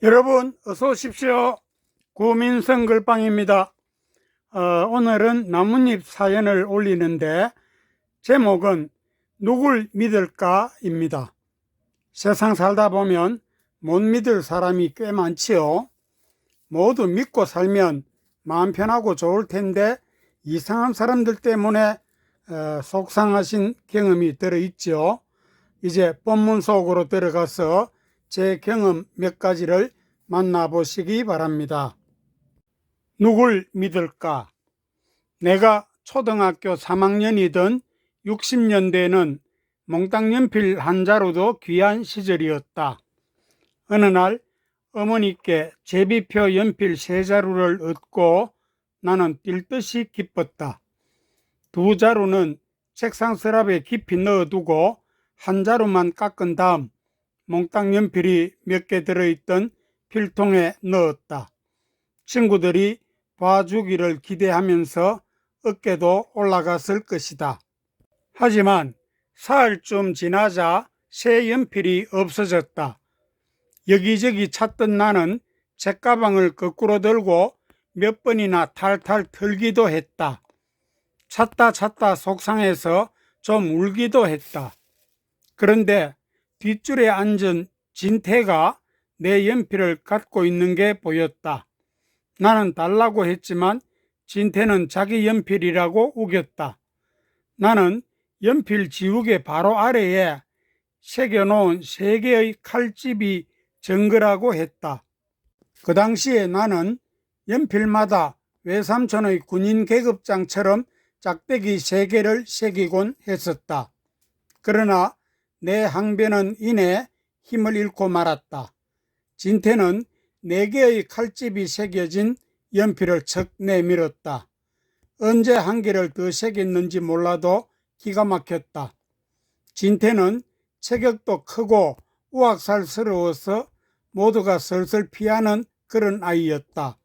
여러분 어서 오십시오. 구민성 글방입니다. 오늘은 나뭇잎 사연을 올리는데 제목은 누굴 믿을까입니다. 세상 살다 보면 못 믿을 사람이 꽤 많지요. 모두 믿고 살면 마음 편하고 좋을 텐데 이상한 사람들 때문에 속상하신 경험이 들어있죠. 이제 본문 속으로 들어가서 제 경험 몇 가지를 만나보시기 바랍니다. 누굴 믿을까? 내가 초등학교 3학년이던 60년대는 몽땅 연필 한 자루도 귀한 시절이었다. 어느 날 어머니께 제비표 연필 3자루를 얻고 나는 뛸 듯이 기뻤다. 2자루는 책상 서랍에 깊이 넣어두고 한 자루만 깎은 다음 몽땅 연필이 몇 개 들어있던 필통에 넣었다. 친구들이 봐주기를 기대하면서 어깨도 올라갔을 것이다. 하지만 사흘쯤 지나자 새 연필이 없어졌다. 여기저기 찾던 나는 책가방을 거꾸로 들고 몇 번이나 탈탈 털기도 했다. 찾다 속상해서 좀 울기도 했다. 그런데 뒷줄에 앉은 진태가 내 연필을 갖고 있는 게 보였다. 나는 달라고 했지만 진태는 자기 연필이라고 우겼다. 나는 연필 지우개 바로 아래에 새겨놓은 3개의 칼집이 정거라고 했다. 그 당시에 나는 연필마다 외삼촌의 군인 계급장처럼 짝대기 3개를 새기곤 했었다. 그러나 내 항변은 이내 힘을 잃고 말았다. 진태는 4개의 칼집이 새겨진 연필을 척 내밀었다. 언제 한 개를 더 새겼는지 몰라도 기가 막혔다. 진태는 체격도 크고 우악살스러워서 모두가 설설 피하는 그런 아이였다.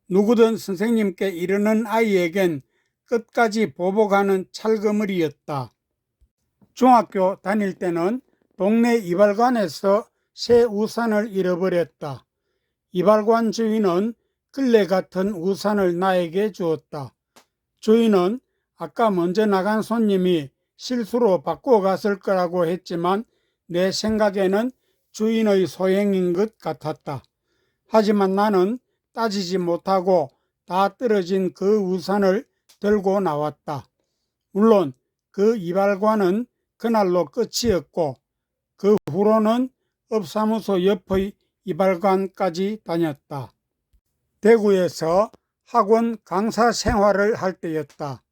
누구든 선생님께 이르는 아이에겐 끝까지 보복하는 찰거머리였다. 중학교 다닐 때는 동네 이발관에서 새 우산을 잃어버렸다. 이발관 주인은 끌레 같은 우산을 나에게 주었다. 주인은 아까 먼저 나간 손님이 실수로 바꾸어 갔을 거라고 했지만 내 생각에는 주인의 소행인 것 같았다. 하지만 나는 따지지 못하고 다 떨어진 그 우산을 들고 나왔다. 물론 그 이발관은 그날로 끝이었고 그 후로는 업사무소 옆의 이발관까지 다녔다. 대구에서 학원 강사 생활을 할 때였다.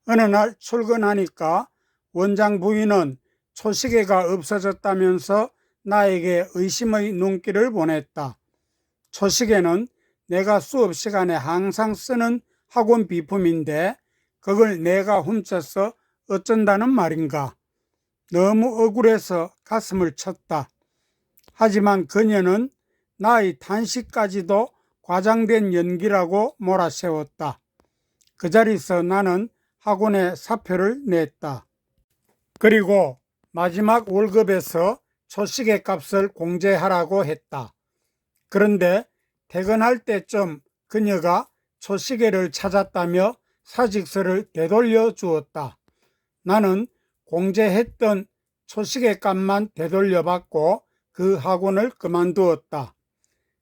어느 날 출근하니까 원장 부인은 초시계가 없어졌다면서 나에게 의심의 눈길을 보냈다. 초시계는 내가 수업 시간에 항상 쓰는 학원 비품인데 그걸 내가 훔쳐서 어쩐다는 말인가. 너무 억울해서 가슴을 쳤다. 하지만 그녀는 나의 탄식까지도 과장된 연기라고 몰아세웠다. 그 자리에서 나는 학원에 사표를 냈다. 그리고 마지막 월급에서 초시계 값을 공제하라고 했다. 그런데 퇴근할 때쯤 그녀가 초시계를 찾았다며 사직서를 되돌려 주었다. 나는 공제했던 초시계 값만 되돌려받고 그 학원을 그만두었다.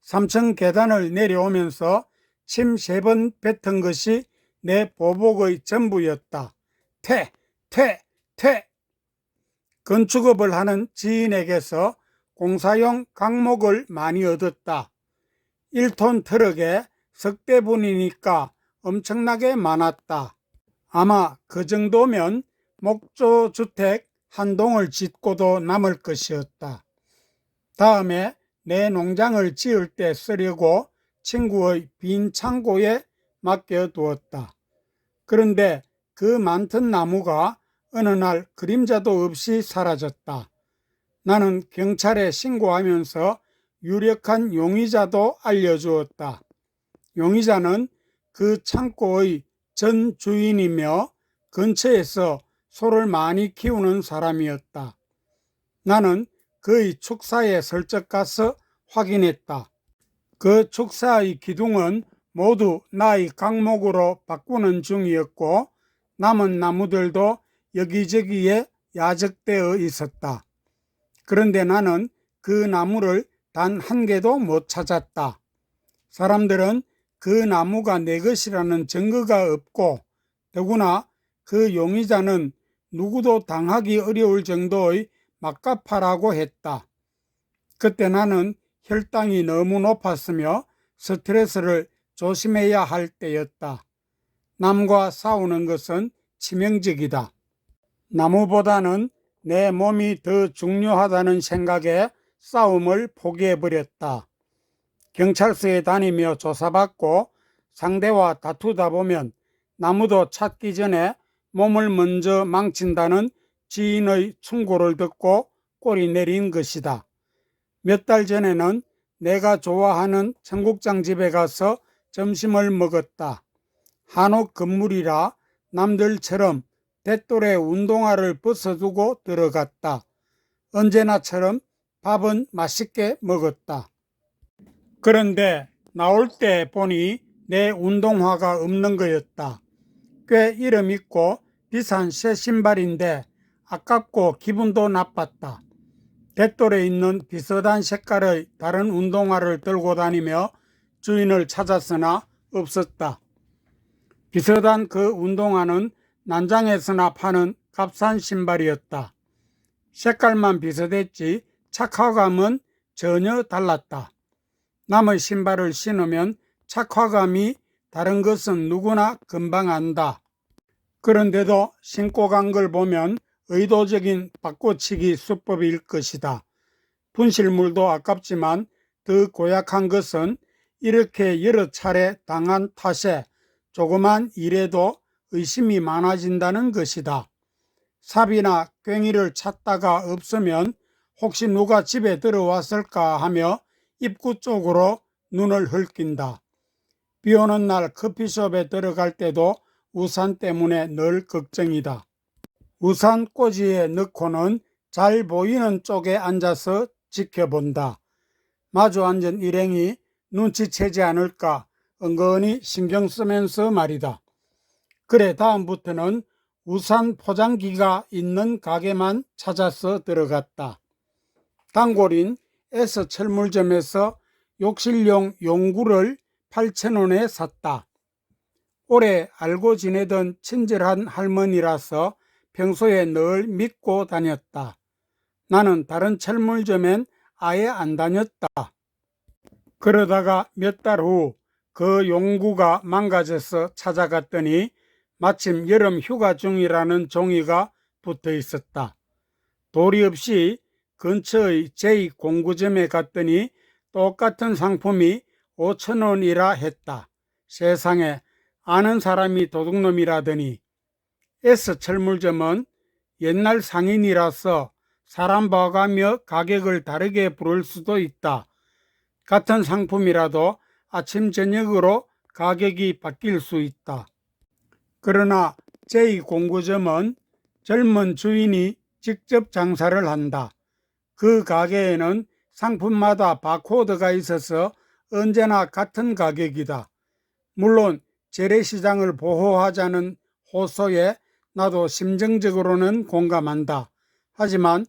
3층 계단을 내려오면서 침 3번 뱉은 것이 내 보복의 전부였다. 퇴! 건축업을 하는 지인에게서 공사용 강목을 많이 얻었다. 1톤 트럭에 석 대분이니까 엄청나게 많았다. 아마 그 정도면 목조주택 한 동을 짓고도 남을 것이었다. 다음에 내 농장을 지을 때 쓰려고 친구의 빈 창고에 맡겨두었다. 그런데 그 많던 나무가 어느 날 그림자도 없이 사라졌다. 나는 경찰에 신고하면서 유력한 용의자도 알려주었다. 용의자는 그 창고의 전 주인이며 근처에서 소를 많이 키우는 사람이었다. 나는 그의 축사에 슬쩍 가서 확인했다. 그 축사의 기둥은 모두 나의 강목으로 바꾸는 중이었고 남은 나무들도 여기저기에 야적되어 있었다. 그런데 나는 그 나무를 단 한 개도 못 찾았다. 사람들은 그 나무가 내 것이라는 증거가 없고 더구나 그 용의자는 누구도 당하기 어려울 정도의 막가파라고 했다. 그때 나는 혈당이 너무 높았으며 스트레스를 조심해야 할 때였다. 남과 싸우는 것은 치명적이다. 나무보다는 내 몸이 더 중요하다는 생각에 싸움을 포기해버렸다. 경찰서에 다니며 조사받고 상대와 다투다 보면 나무도 찾기 전에 몸을 먼저 망친다는 지인의 충고를 듣고 꼴이 내린 것이다. 몇 달 전에는 내가 좋아하는 청국장 집에 가서 점심을 먹었다. 한옥 건물이라 남들처럼 대똘에 운동화를 벗어두고 들어갔다. 언제나처럼 밥은 맛있게 먹었다. 그런데 나올 때 보니 내 운동화가 없는 거였다. 꽤 이름 있고 비싼 새 신발인데 아깝고 기분도 나빴다. 대똘에 있는 비슷한 색깔의 다른 운동화를 들고 다니며 주인을 찾았으나 없었다. 비슷한 그 운동화는 난장에서나 파는 값싼 신발이었다. 색깔만 비슷했지 착화감은 전혀 달랐다. 남의 신발을 신으면 착화감이 다른 것은 누구나 금방 안다. 그런데도 신고 간 걸 보면 의도적인 바꿔치기 수법일 것이다. 분실물도 아깝지만 더 고약한 것은 이렇게 여러 차례 당한 탓에 조그만 일에도 의심이 많아진다는 것이다. 삽이나 괭이를 찾다가 없으면 혹시 누가 집에 들어왔을까 하며 입구 쪽으로 눈을 흘긴다. 비 오는 날 커피숍에 들어갈 때도 우산 때문에 늘 걱정이다. 우산 꽂이에 넣고는 잘 보이는 쪽에 앉아서 지켜본다. 마주 앉은 일행이 눈치채지 않을까 은근히 신경 쓰면서 말이다. 그래 다음부터는 우산 포장기가 있는 가게만 찾아서 들어갔다. 단골인 S철물점에서 욕실용 용구를 8,000원에 샀다. 오래 알고 지내던 친절한 할머니라서 평소에 늘 믿고 다녔다. 나는 다른 철물점엔 아예 안 다녔다. 그러다가 몇 달 후 그 용구가 망가져서 찾아갔더니 마침 여름 휴가 중이라는 종이가 붙어 있었다. 도리 없이 근처의 제2공구점에 갔더니 똑같은 상품이 5,000원이라 했다. 세상에 아는 사람이 도둑놈이라더니. S철물점은 옛날 상인이라서 사람 봐가며 가격을 다르게 부를 수도 있다. 같은 상품이라도 아침 저녁으로 가격이 바뀔 수 있다. 그러나 제2공구점은 젊은 주인이 직접 장사를 한다. 그 가게에는 상품마다 바코드가 있어서 언제나 같은 가격이다. 물론 재래시장을 보호하자는 호소에 나도 심정적으로는 공감한다. 하지만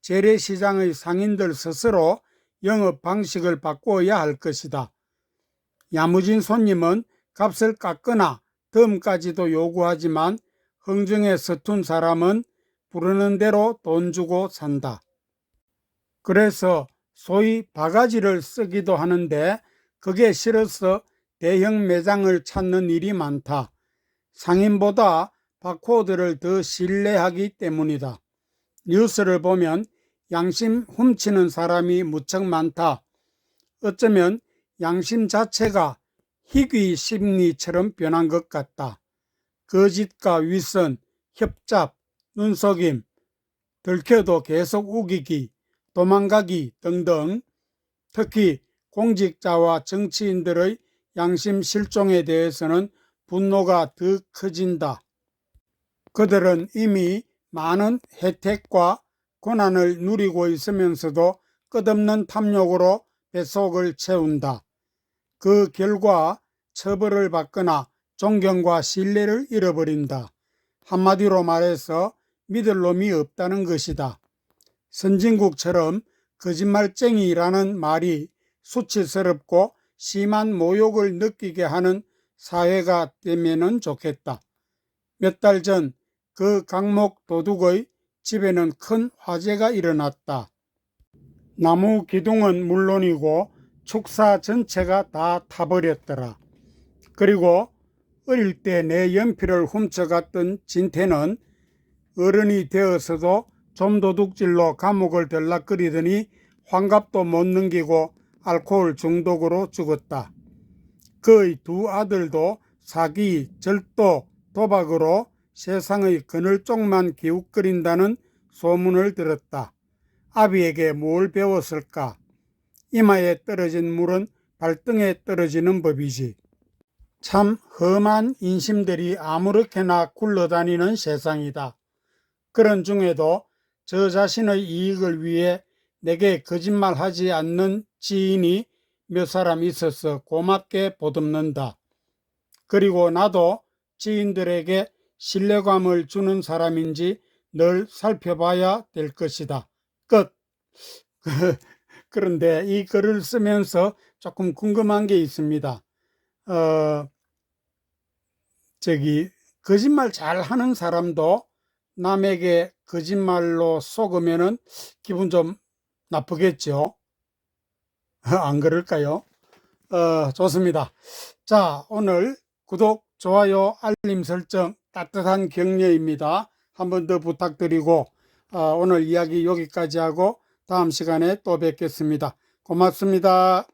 재래시장의 상인들 스스로 영업 방식을 바꾸어야 할 것이다. 야무진 손님은 값을 깎거나 덤까지도 요구하지만 흥정에 서툰 사람은 부르는 대로 돈 주고 산다. 그래서 소위 바가지를 쓰기도 하는데 그게 싫어서 대형 매장을 찾는 일이 많다. 상인보다 바코드를 더 신뢰하기 때문이다. 뉴스를 보면 양심 훔치는 사람이 무척 많다. 어쩌면 양심 자체가 희귀 심리처럼 변한 것 같다. 거짓과 윗선, 협잡, 눈속임, 들켜도 계속 우기기, 도망가기 등등. 특히 공직자와 정치인들의 양심 실종에 대해서는 분노가 더 커진다. 그들은 이미 많은 혜택과 권한을 누리고 있으면서도 끝없는 탐욕으로 뱃속을 채운다. 그 결과 처벌을 받거나 존경과 신뢰를 잃어버린다. 한마디로 말해서 믿을 놈이 없다는 것이다. 선진국처럼 거짓말쟁이라는 말이 수치스럽고 심한 모욕을 느끼게 하는 사회가 되면은 좋겠다. 몇 달 전 그 강목 도둑의 집에는 큰 화재가 일어났다. 나무 기둥은 물론이고 축사 전체가 다 타버렸더라. 그리고 어릴 때 내 연필을 훔쳐갔던 진태는 어른이 되어서도 좀도둑질로 감옥을 들락거리더니 환갑도 못 넘기고 알코올 중독으로 죽었다. 그의 두 아들도 사기, 절도, 도박으로 세상의 그늘 쪽만 기웃거린다는 소문을 들었다. 아비에게 뭘 배웠을까? 이마에 떨어진 물은 발등에 떨어지는 법이지. 참 험한 인심들이 아무렇게나 굴러다니는 세상이다. 그런 중에도 저 자신의 이익을 위해 내게 거짓말하지 않는 지인이 몇 사람 있어서 고맙게 보듬는다. 그리고 나도 지인들에게 신뢰감을 주는 사람인지 늘 살펴봐야 될 것이다. 끝. 그런데 이 글을 쓰면서 조금 궁금한 게 있습니다. 거짓말 잘 하는 사람도 남에게 거짓말로 속으면은 기분 좀 나쁘겠죠? 안 그럴까요? 좋습니다. 자, 오늘 구독, 좋아요, 알림 설정, 따뜻한 격려입니다. 한 번 더 부탁드리고, 오늘 이야기 여기까지 하고 다음 시간에 또 뵙겠습니다. 고맙습니다.